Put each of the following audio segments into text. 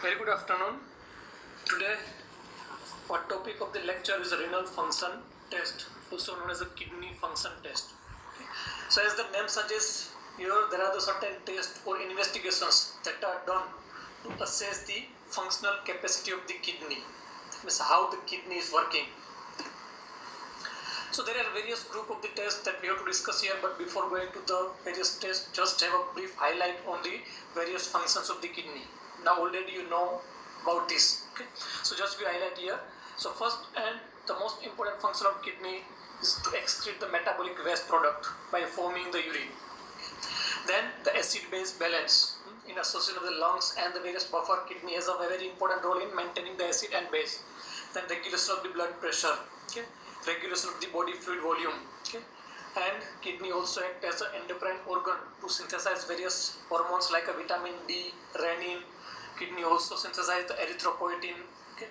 Very good afternoon. Today, our topic of the lecture is a renal function test, also known as a kidney function test. So, as the name suggests, here there are the certain tests or investigations that are done to assess the functional capacity of the kidney. That means how the kidney is working. So there are various group of the tests that we have to discuss here, but before going to the various tests, just have a brief highlight on the various functions of the kidney. Now already you know about this. Okay? So just we highlight here. So first and the most important function of kidney is to excrete the metabolic waste product by forming the urine. Then the acid-base balance in association with the lungs and the various buffer kidney has a very important role in maintaining the acid and base. Then regulation of the blood pressure, okay? Regulation of the body fluid volume, okay? And kidney also act as an endocrine organ to synthesize various hormones like a vitamin D, renin. Kidney also synthesize the erythropoietin, okay?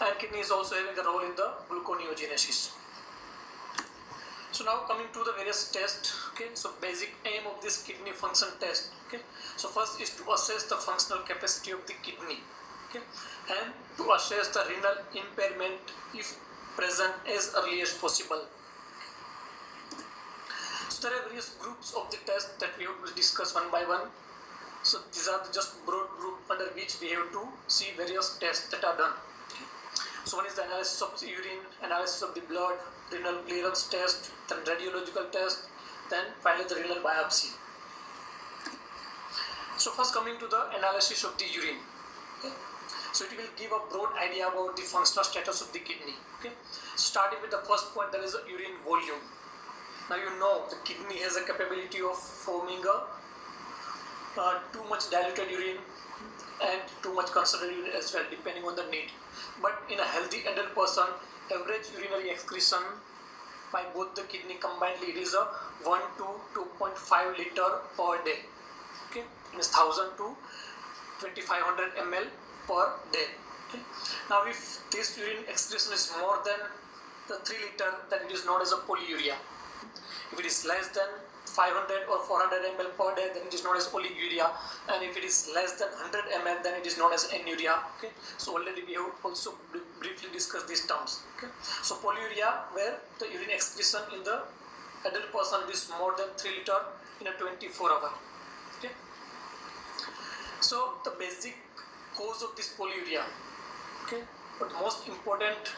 And kidney is also having a role in the gluconeogenesis. So now coming to the various tests, okay? So basic aim of this kidney function test, okay? So first is to assess the functional capacity of the kidney, okay? And to assess the renal impairment if present as early as possible. So there are various groups of the tests that we have to discuss one by one. So these are just broad group under which we have to see various tests that are done. So one is the analysis of the urine, analysis of the blood, renal clearance test, then radiological test, then finally the renal biopsy. So first coming to the analysis of the urine. Okay. So it will give a broad idea about the functional status of the kidney. Okay. Starting with the first point, that is the urine volume. Now you know the kidney has a capability of forming too much diluted urine and too much concentrated urine as well, depending on the need. But in a healthy adult person, average urinary excretion by both the kidney combinedly, it is a 1 to 2.5 liter per day. Okay, it means 1000 to 2500 ml per day. Okay. Now if this urine excretion is more than the 3 liter, then it is known as a polyuria. If it is less than 500 or 400 ml per day, then it is known as oliguria, and if it is less than 100 ml, then it is known as anuria. Okay, so already we have also briefly discussed these terms. Okay, so polyuria, where the urine excretion in the adult person is more than 3 liter in a 24 hour. Okay, so the basic cause of this polyuria, okay, but most important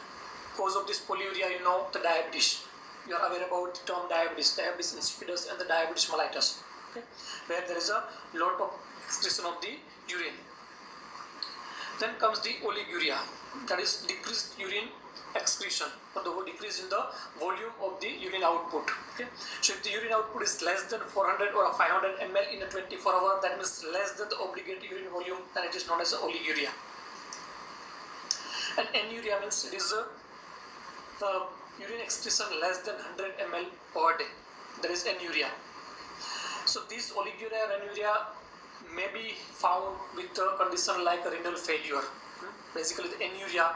cause of this polyuria, you know, the diabetes. You are aware about the term diabetes insipidus and the diabetes mellitus, okay, where there is a lot of excretion of the urine. Then comes the oliguria, that is decreased urine excretion or the decrease in the volume of the urine output. Okay, so if the urine output is less than 400 or 500 ml in a 24 hour, that means less than the obligate urine volume, then it is known as oliguria. And anuria means it is the urine excretion less than 100 ml per day. That is anuria. So these oliguria or anuria may be found with a condition like a renal failure. Basically, the anuria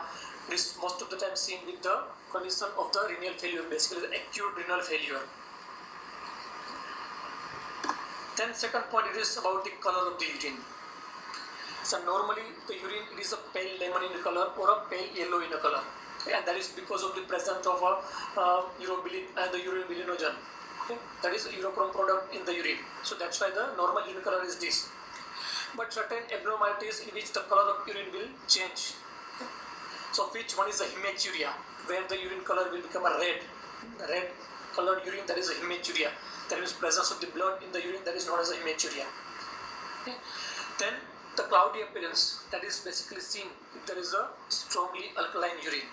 is most of the time seen with the condition of the renal failure, basically the acute renal failure. Then second point, it is about the color of the urine. So normally the urine, it is a pale lemon in color or a pale yellow in color. And that is because of the presence of urobilin and the urobilinogen. Okay? That is a urochrome product in the urine. So that's why the normal urine color is this. But certain abnormalities in which the color of urine will change. Okay? So which one is the hematuria, where the urine color will become a red colored urine, that is a hematuria. That is presence of the blood in the urine, that is known as a hematuria. Okay? Then the cloudy appearance, that is basically seen if there is a strongly alkaline urine.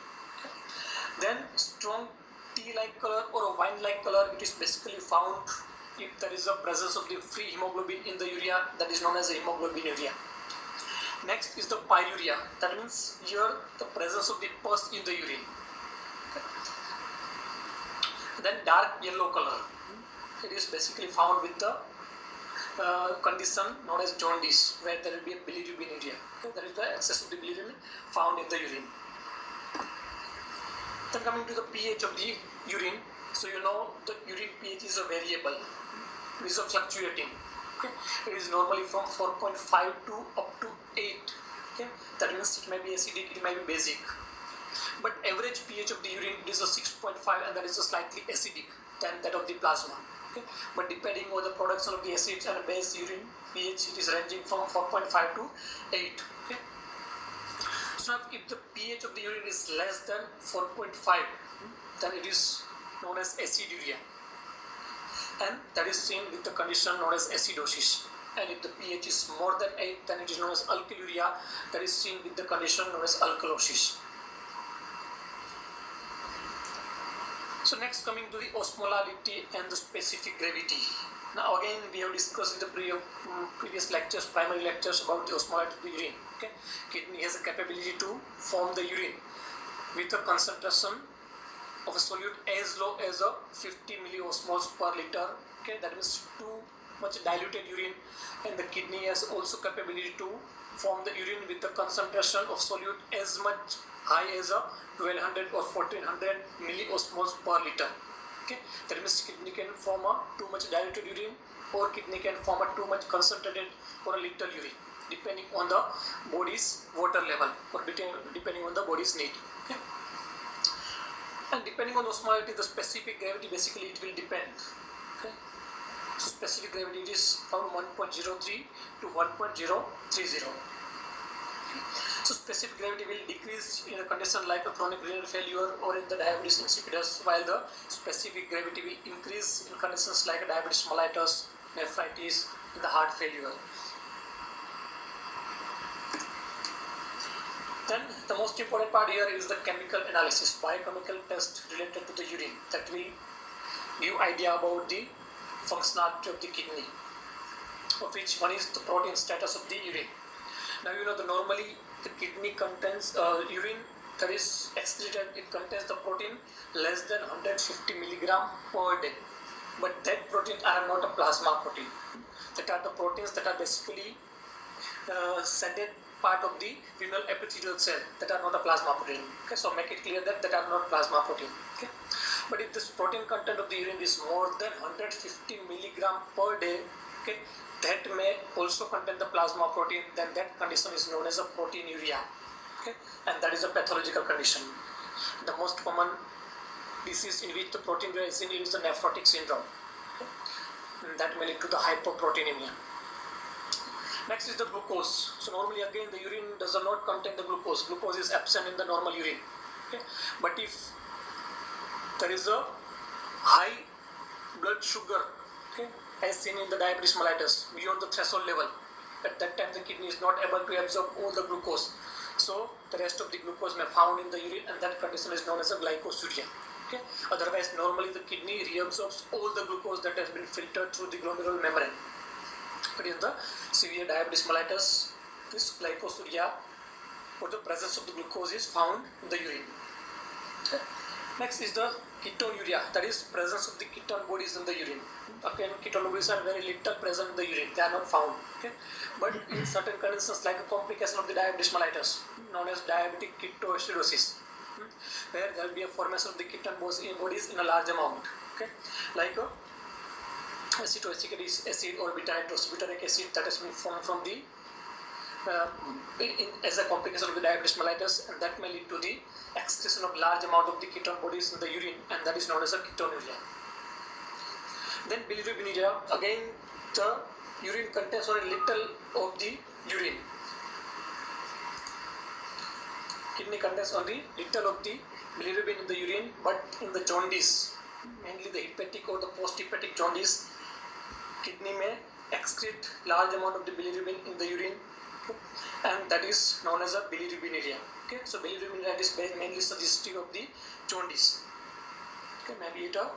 Then strong tea-like color or a wine-like color, it is basically found if there is a presence of the free hemoglobin in the urea, that is known as a hemoglobinuria. Next is the pyuria, that means here the presence of the pus in the urine. Then dark yellow color, it is basically found with the condition known as jaundice, where there will be a bilirubinuria. Okay, that is the excess of the bilirubin found in the urine. Then coming to the pH of the urine, so you know the urine pH is a variable, it is a fluctuating. Okay, it is normally from 4.5 to up to 8. Okay, That means it may be acidic, it may be basic. But average pH of the urine is a 6.5, and that is a slightly acidic than that of the plasma. Okay? But depending on the production of the acids and base, urine pH it is ranging from 4.5 to 8. Okay? So now if the pH of the urine is less than 4.5, then it is known as aciduria, and that is seen with the condition known as acidosis. And if the pH is more than 8, then it is known as alkaluria, that is seen with the condition known as alkalosis. So next, coming to the osmolality and the specific gravity. Now again we have discussed in the previous lectures, primary lectures, about the osmolality of the urine. Okay? Kidney has a capability to form the urine with a concentration of a solute as low as a 50 milliosmoles per liter. Okay? That means too much diluted urine, and the kidney has also capability to form the urine with the concentration of solute as much high as a 1200 or 1400 milliosmoles per liter. Okay, that means kidney can form a too much diluted urine, or kidney can form a too much concentrated or a little urine, depending on the body's water level, or depending on the body's need. Okay, and depending on the osmolality, the specific gravity, basically it will depend. Okay, so specific gravity is from 1.03 to 1.030. So specific gravity will decrease in a condition like a chronic renal failure or in the diabetes insipidus, while the specific gravity will increase in conditions like diabetes mellitus, nephritis, and the heart failure. Then the most important part here is the chemical analysis, biochemical test related to the urine, that will give idea about the functionality of the kidney, of which one is the protein status of the urine. Now you know that normally the kidney contains urine that is excreted, it contains the protein less than 150 milligram per day. But that proteins are not a plasma protein. That are the proteins that are basically sended part of the renal epithelial cell, that are not a plasma protein. Okay, so make it clear that are not plasma protein. Okay, but if this protein content of the urine is more than 150 milligram per day, okay, that may also contain the plasma protein, then that condition is known as a proteinuria. Okay, and that is a pathological condition. The most common disease in which the proteinuria is seen is the nephrotic syndrome. Okay, and that may lead to the hypoproteinemia. Next is the glucose. So normally again the urine does not contain the glucose. Glucose is absent in the normal urine. Okay, but if there is a high blood sugar, okay, as seen in the diabetes mellitus, beyond the threshold level, at that time the kidney is not able to absorb all the glucose, so the rest of the glucose may found in the urine, and that condition is known as a glycosuria. Okay, otherwise normally the kidney reabsorbs all the glucose that has been filtered through the glomerular membrane. But in the severe diabetes mellitus, this glycosuria, or the presence of the glucose, is found in the urine. Okay. Next is the ketonuria, that is presence of the ketone bodies in the urine. Again, ketone bodies are very little present in the urine, they are not found. Okay, but in certain conditions like a complication of the diabetes mellitus, known as diabetic ketoacidosis, where there will be a formation of the ketone bodies in a large amount. Okay, like a acetoacetic acid or beta-hydroxybutyrate acid that has been formed from the as a complication of the diabetes mellitus, and that may lead to the excretion of large amount of the ketone bodies in the urine, and that is known as a ketonuria. Then bilirubinuria, again the urine contains only little of the urine. Kidney contains only little of the bilirubin in the urine, but in the jaundice, mainly the hepatic or the post-hepatic jaundice, kidney may excrete large amount of the bilirubin in the urine, and that is known as a bilirubinuria. Okay, so bilirubinuria is mainly suggestive of the jaundice. Okay, maybe it a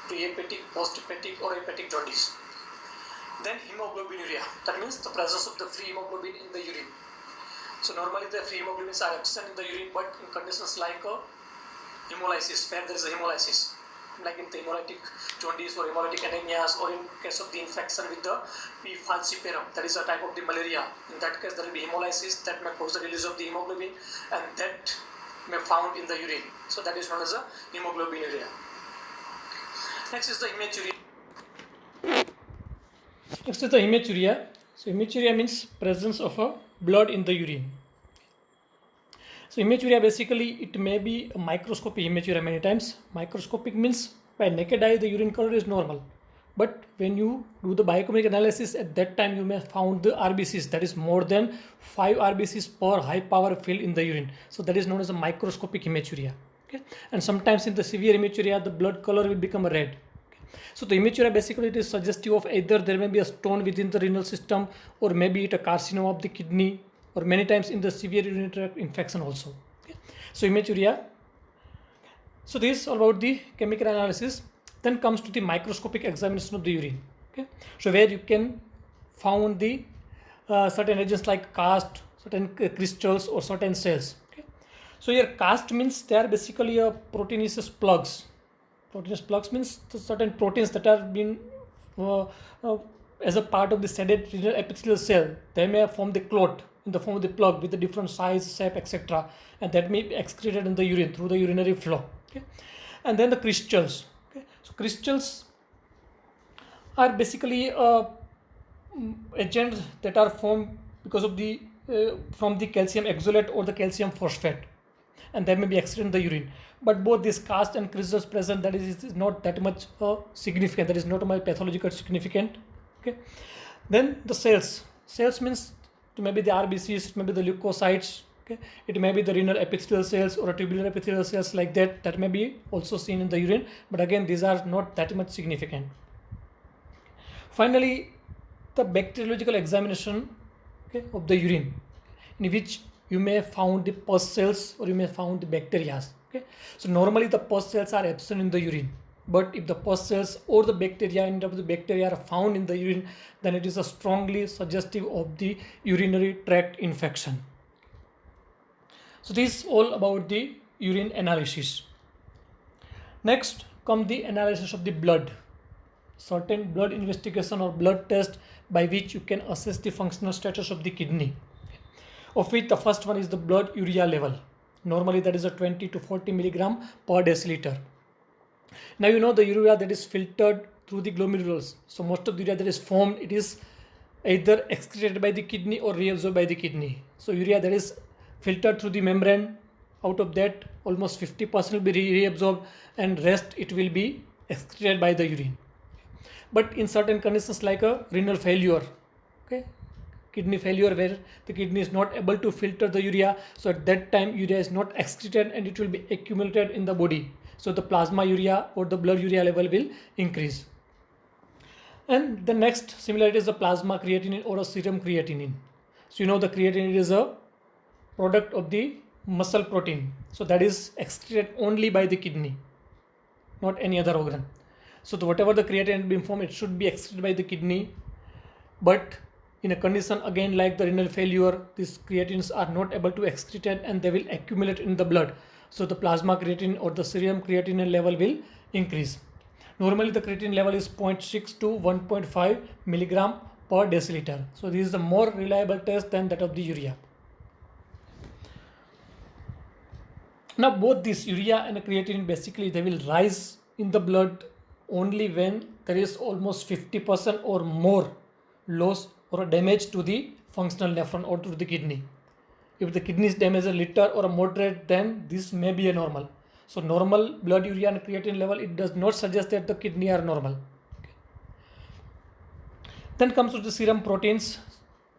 pre-hepatic, post-hepatic, or hepatic jaundice. Then hemoglobinuria, that means the presence of the free hemoglobin in the urine. So normally the free hemoglobins are absent in the urine, but in conditions like hemolysis, where there is a hemolysis, like in the hemolytic jaundice or hemolytic anemias, or in case of the infection with the P. falciparum, that is a type of the malaria. In that case, there will be hemolysis that may cause the release of the hemoglobin, and that may found in the urine. So that is known as a hemoglobinuria. Next is the hematuria. Next is the hematuria. So hematuria means presence of a blood in the urine. So hematuria basically it may be a microscopic hematuria many times. Microscopic means by naked eye the urine color is normal. But when you do the biochemical analysis at that time you may found the RBCs, that is more than 5 RBCs per high power field in the urine. So that is known as a microscopic hematuria. Okay. And sometimes in the severe hematuria the blood color will become red. So the hematuria basically it is suggestive of either there may be a stone within the renal system or maybe it a carcinoma of the kidney or many times in the severe urinary tract infection also. Okay. So hematuria. So this is all about the chemical analysis. Then comes to the microscopic examination of the urine. Okay. So where you can found the certain agents like cast, certain crystals or certain cells. Okay. So here cast means they are basically a proteinaceous plugs. Proteinous plugs means the certain proteins that are been uh, uh, as a part of the sedated renal epithelial cell. They may form the clot in the form of the plug with a different size, shape, etc. And that may be excreted in the urine through the urinary flow. Okay. And then the crystals. Okay. So crystals are basically agents that are formed because of the from the calcium oxalate or the calcium phosphate, and that may be excreted in the urine. But both this cast and crystals present, that is not that much significant. That is not much pathological significant. Okay. Then the cells means it may be the RBCs, it may be the leukocytes. Okay. It may be the renal epithelial cells or a tubular epithelial cells like that may be also seen in the urine, but again these are not that much significant. Finally, the bacteriological examination, okay, of the urine, in which you may found the pus cells or you may found the bacteria. Okay. So normally the pus cells are absent in the urine, but if the pus cells or the bacteria are found in the urine, then it is a strongly suggestive of the urinary tract infection. So this is all about the urine analysis. Next come the analysis of the blood. Certain blood investigation or blood test by which you can assess the functional status of the kidney, of which the first one is the blood urea level. Normally that is a 20 to 40 milligram per deciliter. Now you know the urea that is filtered through the glomerulus. So most of the urea that is formed, it is either excreted by the kidney or reabsorbed by the kidney. So urea that is filtered through the membrane, out of that almost 50% will be reabsorbed and rest it will be excreted by the urine. But in certain conditions like a renal failure, okay, kidney failure where the kidney is not able to filter the urea, so at that time urea is not excreted and it will be accumulated in the body. So the plasma urea or the blood urea level will increase. And the next similarity is the plasma creatinine or a serum creatinine. So you know the creatinine is a product of the muscle protein. So that is excreted only by the kidney, not any other organ. So whatever the creatinine being formed, it should be excreted by the kidney. But in a condition again like the renal failure, these creatines are not able to excrete it and they will accumulate in the blood. So the plasma creatinine or the serum creatinine level will increase. Normally the creatinine level is 0.6 to 1.5 milligram per deciliter. So this is a more reliable test than that of the urea. Now both this urea and creatinine basically they will rise in the blood only when there is almost 50% or more loss or damage to the functional nephron or to the kidney. If the kidney is damaged a little or a moderate, then this may be a normal. So normal blood urea and creatinine level, it does not suggest that the kidney are normal. Okay. Then comes to the serum proteins.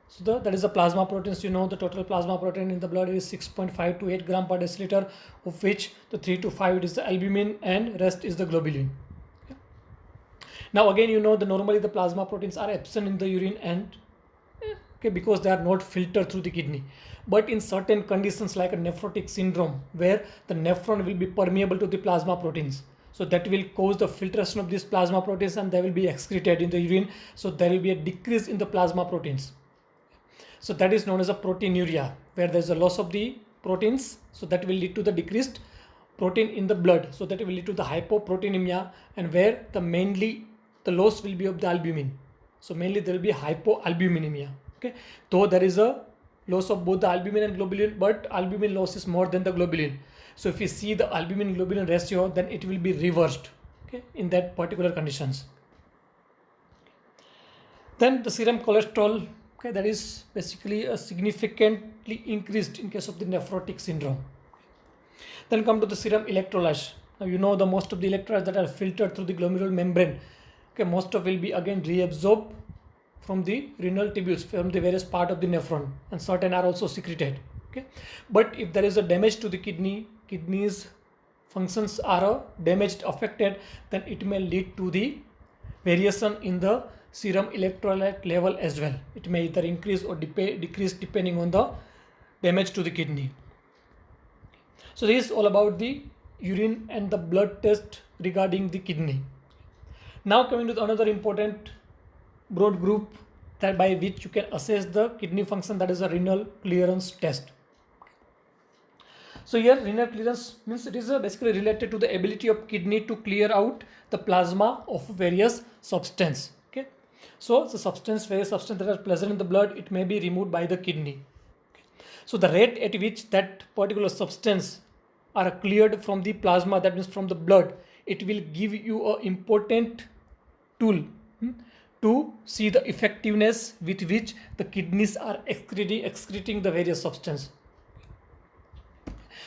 So that is the plasma proteins. You know the total plasma protein in the blood is 6.5 to 8 gram per deciliter, of which the 3 to 5 is the albumin and rest is the globulin. Now again you know the normally the plasma proteins are absent in the urine and okay, because they are not filtered through the kidney. But in certain conditions like a nephrotic syndrome where the nephron will be permeable to the plasma proteins, so that will cause the filtration of these plasma proteins and they will be excreted in the urine. So there will be a decrease in the plasma proteins. So that is known as a proteinuria, where there is a loss of the proteins. So that will lead to the decreased protein in the blood. So that will lead to the hypoproteinemia, and where the loss will be of the albumin. So mainly there will be hypoalbuminemia. Okay, though there is a loss of both the albumin and globulin, but albumin loss is more than the globulin. So if you see the albumin globulin ratio, then it will be reversed, okay, in that particular conditions. Then the serum cholesterol Okay, that is basically a significantly increased in case of the nephrotic syndrome. Then come to the serum electrolytes. Now you know the most of the electrolytes that are filtered through the glomerular membrane. Okay, most of will be again reabsorbed from the renal tubules, from the various part of the nephron, and certain are also secreted. Okay, but if there is a damage to the kidneys functions are damaged, affected, then it may lead to the variation in the serum electrolyte level as well. It may either increase or decrease depending on the damage to the kidney. So this is all about the urine and the blood test regarding the kidney. Now coming to another important broad group that by which you can assess the kidney function, that is a renal clearance test. So here renal clearance means it is basically related to the ability of kidney to clear out the plasma of various substance. Okay, so the various substance that are present in the blood, it may be removed by the kidney. Okay. So the rate at which that particular substance are cleared from the plasma, that means from the blood, it will give you an important tool to see the effectiveness with which the kidneys are excreting the various substance.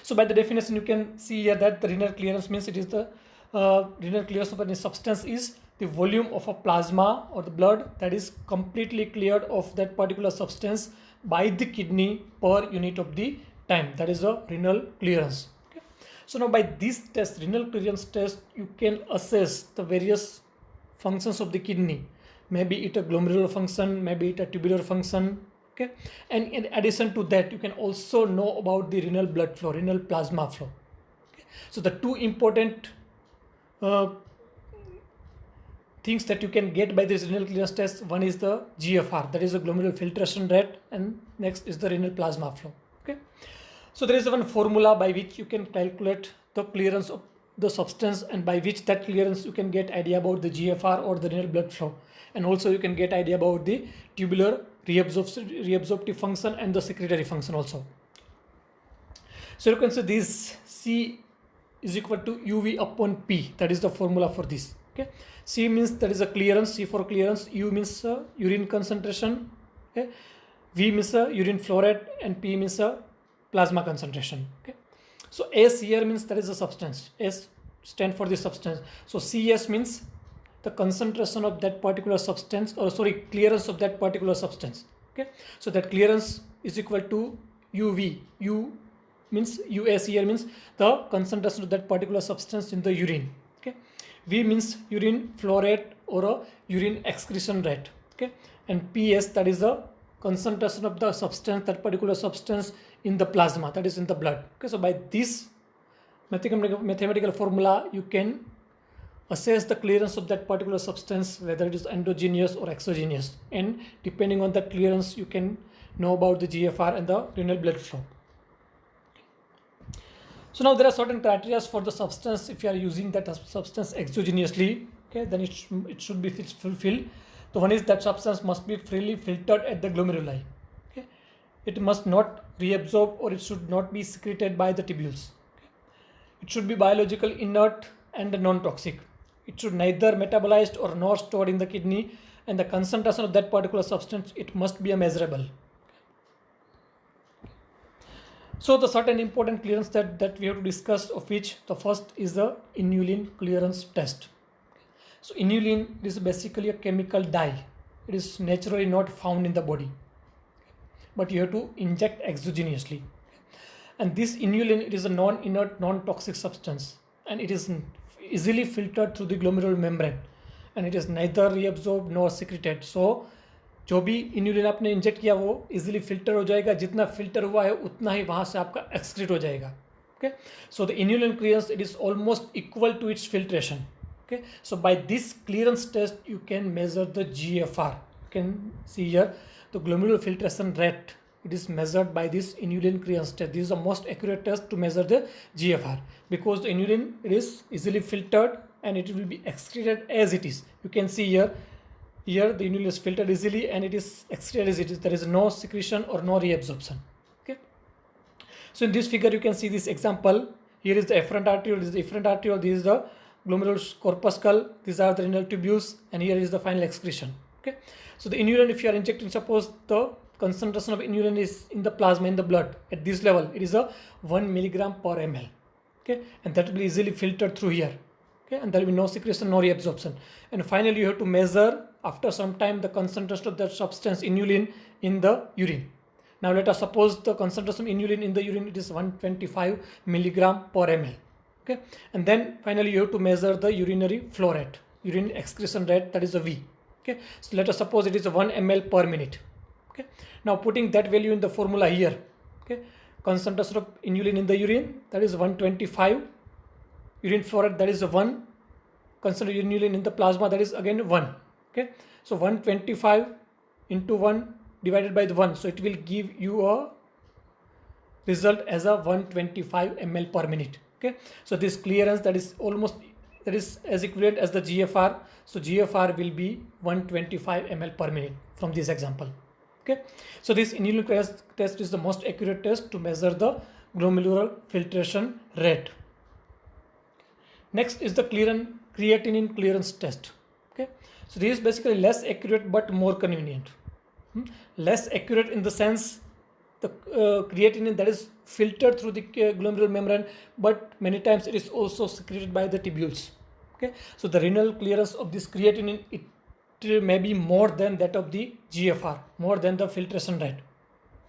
So by the definition you can see here that the renal clearance means it is the renal clearance of any substance is the volume of a plasma or the blood that is completely cleared of that particular substance by the kidney per unit of the time. That is a renal clearance. Okay. So now by this test, renal clearance test, you can assess the various functions of the kidney. Maybe it a glomerular function, maybe it a tubular function. Okay, and in addition to that, you can also know about the renal blood flow, renal plasma flow. Okay. So the two important things that you can get by this renal clearance test, one is the GFR, that is the glomerular filtration rate, and next is the renal plasma flow. Okay, so there is one formula by which you can calculate the clearance of the substance, and by which that clearance you can get idea about the GFR or the renal blood flow, and also you can get idea about the tubular reabsorptive function and the secretory function also. So you can say this C is equal to UV upon P. That is the formula for this. Okay, C means that is a clearance, C for clearance, U means urine concentration, okay, V means urine flow rate, and P means plasma concentration. Okay, so S here means that is a substance. S stand for the substance. So CS means the concentration of that particular substance, or sorry, clearance of that particular substance. Okay, so that clearance is equal to UV. U means US here means the concentration of that particular substance in the urine. Okay, V means urine flow rate or a urine excretion rate. Okay, and PS, that is the concentration of the substance, that particular substance in the plasma, that is in the blood. Okay, so by this mathematical formula you can assess the clearance of that particular substance, whether it is endogenous or exogenous, and depending on that clearance you can know about the GFR and the renal blood flow. So now there are certain criteria for the substance. If you are using that substance exogenously, okay, then it should be fulfilled. The one is that substance must be freely filtered at the glomeruli. Okay, it must not reabsorb, or it should not be secreted by the tubules. Okay. It should be biological inert and non-toxic. It should neither metabolized or nor stored in the kidney, and the concentration of that particular substance, it must be measurable. So the certain important clearance that we have to discuss, of which the first is the inulin clearance test. So inulin is basically a chemical dye. It is naturally not found in the body, but you have to inject exogenously. And this inulin, it is a non-inert, non-toxic substance, and it is easily filtered through the glomerular membrane, and it is neither reabsorbed nor secreted. So जो भी inulin आपने inject किया वो easily filter हो जाएगा, जितना filter हुआ है उतना ही वहाँ से आपका एक्सक्रीट हो जाएगा. Okay, so the inulin clearance it is almost equal to its filtration. Okay, so by this clearance test you can measure the GFR. You can see here the glomerular filtration rate. It is measured by this inulin clearance test. This is the most accurate test to measure the GFR, because the inulin, it is easily filtered and it will be excreted as it is. You can see here the inulin is filtered easily and it is excreted as it is. There is no secretion or no reabsorption. Okay. So in this figure you can see this example. Here is the efferent arteriole. This is the efferent arteriole. This is the glomerular corpuscle. These are the renal tubules, and here is the final excretion. Okay, so the inulin, if you are injecting, suppose the concentration of inulin is in the plasma, in the blood, at this level it is a 1 milligram per ml. Okay, and that will be easily filtered through here. Okay, and there will be no secretion, no reabsorption. And finally you have to measure after some time the concentration of that substance inulin in the urine. Now let us suppose the concentration of inulin in the urine, it is 125 milligram per ml. Okay, and then finally you have to measure the urinary flow rate, urine excretion rate, that is a V. Okay, so let us suppose it is 1 ml per minute. Okay, now putting that value in the formula here. Okay, concentration of inulin in the urine, that is 125, urine flow rate, that is 1, concentration of inulin in the plasma, that is again 1. Okay, so 125 into 1 divided by the 1, so it will give you a result as a 125 ml per minute. Okay, so this clearance, that is as equivalent as the GFR. So GFR will be 125 ml per minute from this example. Okay, so this inulin clearance test is the most accurate test to measure the glomerular filtration rate. Next is the creatinine clearance test. Okay, so this is basically less accurate but more convenient. Less accurate in the sense the creatinine that is filtered through the glomerular membrane, but many times it is also secreted by the tubules. Okay, so the renal clearance of this creatinine, it may be more than that of the GFR, more than the filtration rate.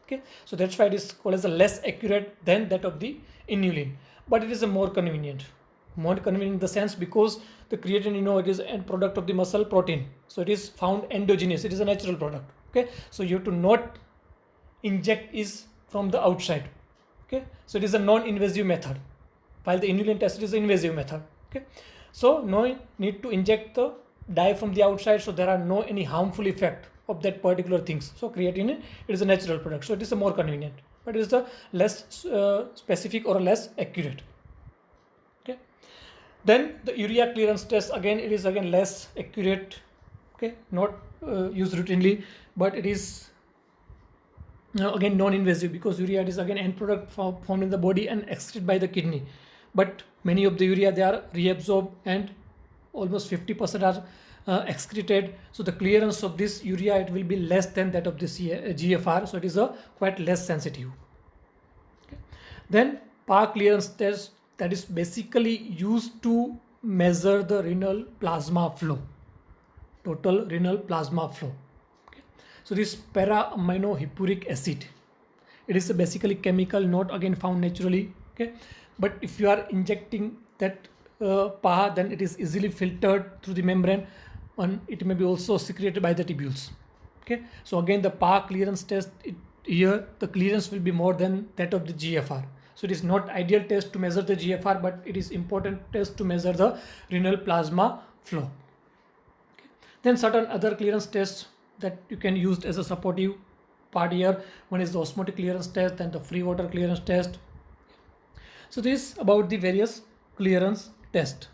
Okay, so that's why it is called as a less accurate than that of the inulin, but it is a more convenient in the sense because the creatinine, it is an end product of the muscle protein, so it is found endogenous, it is a natural product. Okay, so you have to not inject is from the outside. Okay, so it is a non-invasive method, while the inulin test is an invasive method. Okay, so no need to inject the dye from the outside, so there are no any harmful effect of that particular things. So creatinine, it is a natural product, so it is a more convenient, but it is the less specific or less accurate. Okay, then the urea clearance test, again it is again less accurate. Okay, not used routinely, but it is again non-invasive because urea is again end product formed in the body and excreted by the kidney, but many of the urea, they are reabsorbed and almost 50% are excreted. So the clearance of this urea, it will be less than that of this GFR, so it is a quite less sensitive. Okay. Then PA clearance test, that is basically used to measure the renal plasma flow, total renal plasma flow. Okay. So this para-aminohippuric acid, it is basically chemical, not again found naturally. Okay, but if you are injecting that PAH, then it is easily filtered through the membrane and it may be also secreted by the tubules. Okay, so again the PAH clearance test, here the clearance will be more than that of the GFR. So it is not ideal test to measure the GFR, but it is important test to measure the renal plasma flow. Okay. Then certain other clearance tests that you can use as a supportive part here. One is the osmotic clearance test and the free water clearance test. So this is about the various clearance test.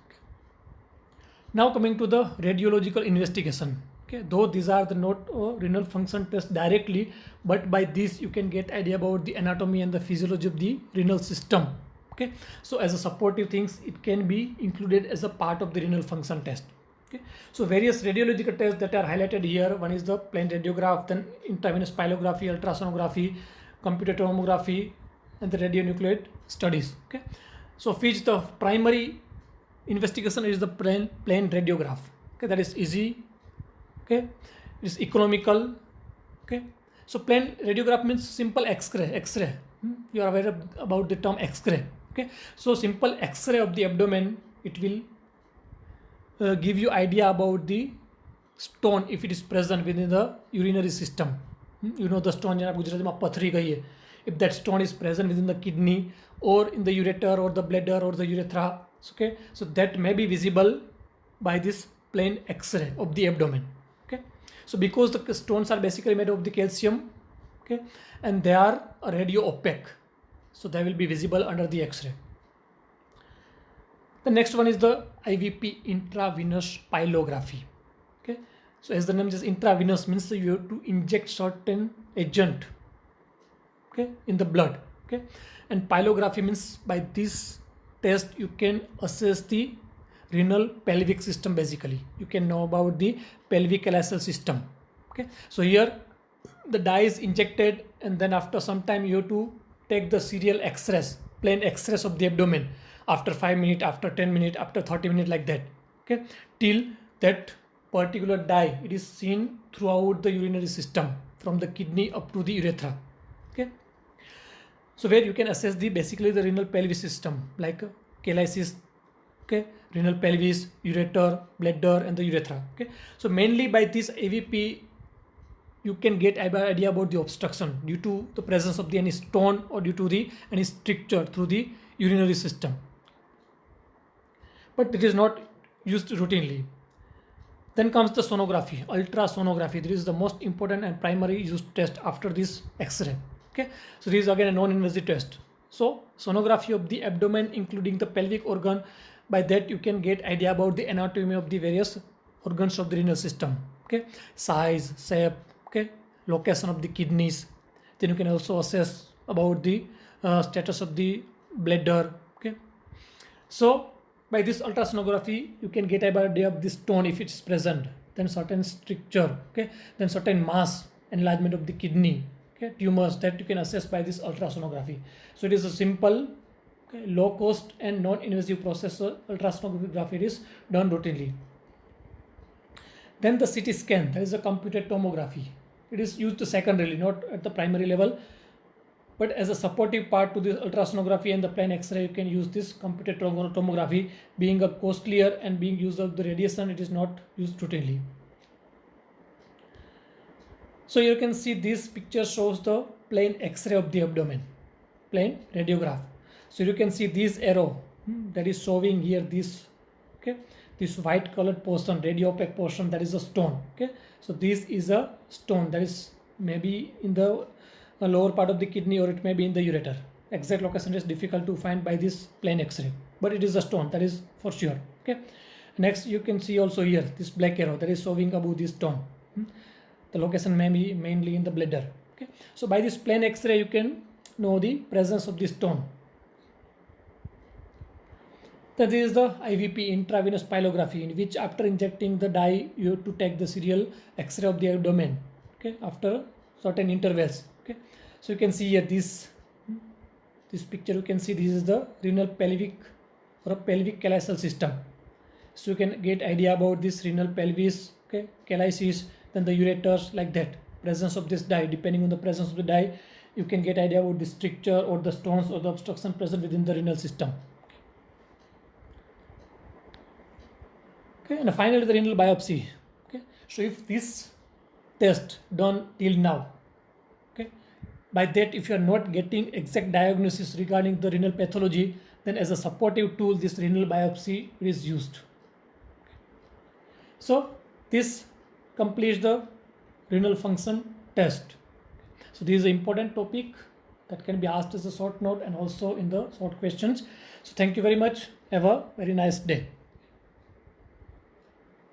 Now coming to the radiological investigation. Okay, though these are the not renal function test directly, but by this you can get idea about the anatomy and the physiology of the renal system. Okay, so as a supportive things, it can be included as a part of the renal function test. Okay, so various radiological tests that are highlighted here. One is the plain radiograph, then intravenous pyelography, ultrasonography, computed tomography, and the radionuclide studies. Okay, so which the primary investigation is the plain radiograph. Okay, that is easy. Okay, it is economical. Okay, so plain radiograph means simple X-ray. You are aware about the term X-ray. Okay, so simple X-ray of the abdomen, it will give you idea about the stone if it is present within the urinary system. You know the stone, if that stone is present within the kidney or in the ureter or the bladder or the urethra. Okay, so that may be visible by this plain X-ray of the abdomen. Okay, so because the stones are basically made of the calcium, okay, and they are radio opaque, so they will be visible under the X-ray. The next one is the IVP, intravenous pyelography. Okay, so as the name says, intravenous means you have to inject certain agent, okay, in the blood. Okay, and pyelography means by this test you can assess the renal pelvic system. Basically, you can know about the pelvic callosal system. Okay, so here the dye is injected, and then after some time you have to take the serial x-rays, plain x-rays of the abdomen after 5 minutes, after 10 minutes, after 30 minutes, like that. Okay, till that particular dye it is seen throughout the urinary system from the kidney up to the urethra. Okay, so where you can assess the basically the renal pelvis system, like cheilitis, okay, renal pelvis, ureter, bladder, and the urethra. Okay, so mainly by this AVP you can get an idea about the obstruction due to the presence of the any stone or due to the any stricture through the urinary system, but it is not used routinely. Then comes the sonography, ultrasonography. This is the most important and primary used test after this X-ray. Okay, so this is again a non-invasive test. So sonography of the abdomen, including the pelvic organ. By that you can get idea about the anatomy of the various organs of the renal system. Okay, size, shape. Okay, location of the kidneys. Then you can also assess about the status of the bladder. Okay, so by this ultrasonography, you can get an idea of this stone if it is present, then certain stricture, okay, then certain mass, enlargement of the kidney, okay, tumors that you can assess by this ultrasonography. So it is a simple, okay, low cost and non-invasive process. So ultrasonography is done routinely. Then the CT scan, that is a computed tomography. It is used secondarily, not at the primary level, but as a supportive part to this ultrasonography and the plain X-ray, you can use this computed tomography. Being a costlier and being used of the radiation, it is not used routinely. So you can see this picture shows the plain X-ray of the abdomen, plain radiograph. So you can see this arrow that is showing here this, okay, this white colored portion, radio opaque portion, that is a stone. Okay, so this is a stone that is maybe in the lower part of the kidney, or it may be in the ureter. Exact location is difficult to find by this plain X-ray, but it is a stone, that is for sure. Okay, next you can see also here this black arrow that is showing above this stone. The location may be mainly in the bladder. Okay, so by this plain X-ray you can know the presence of this stone. That is the IVP, intravenous pyelography, in which after injecting the dye you have to take the serial X-ray of the abdomen, okay, after certain intervals. Okay, so you can see here this picture, you can see this is the renal pelvic or a pelvic callosal system. So you can get idea about this renal pelvis, okay, cheilitis, then the ureters, like that. Presence of this dye, depending on the presence of the dye, you can get idea about the stricture or the stones or the obstruction present within the renal system. Okay, and finally the renal biopsy. Okay, so if this test done till now, okay, by that if you are not getting exact diagnosis regarding the renal pathology, then as a supportive tool this renal biopsy is used. So this completes the renal function test. So this is an important topic that can be asked as a short note and also in the short questions. So thank you very much. Have a very nice day.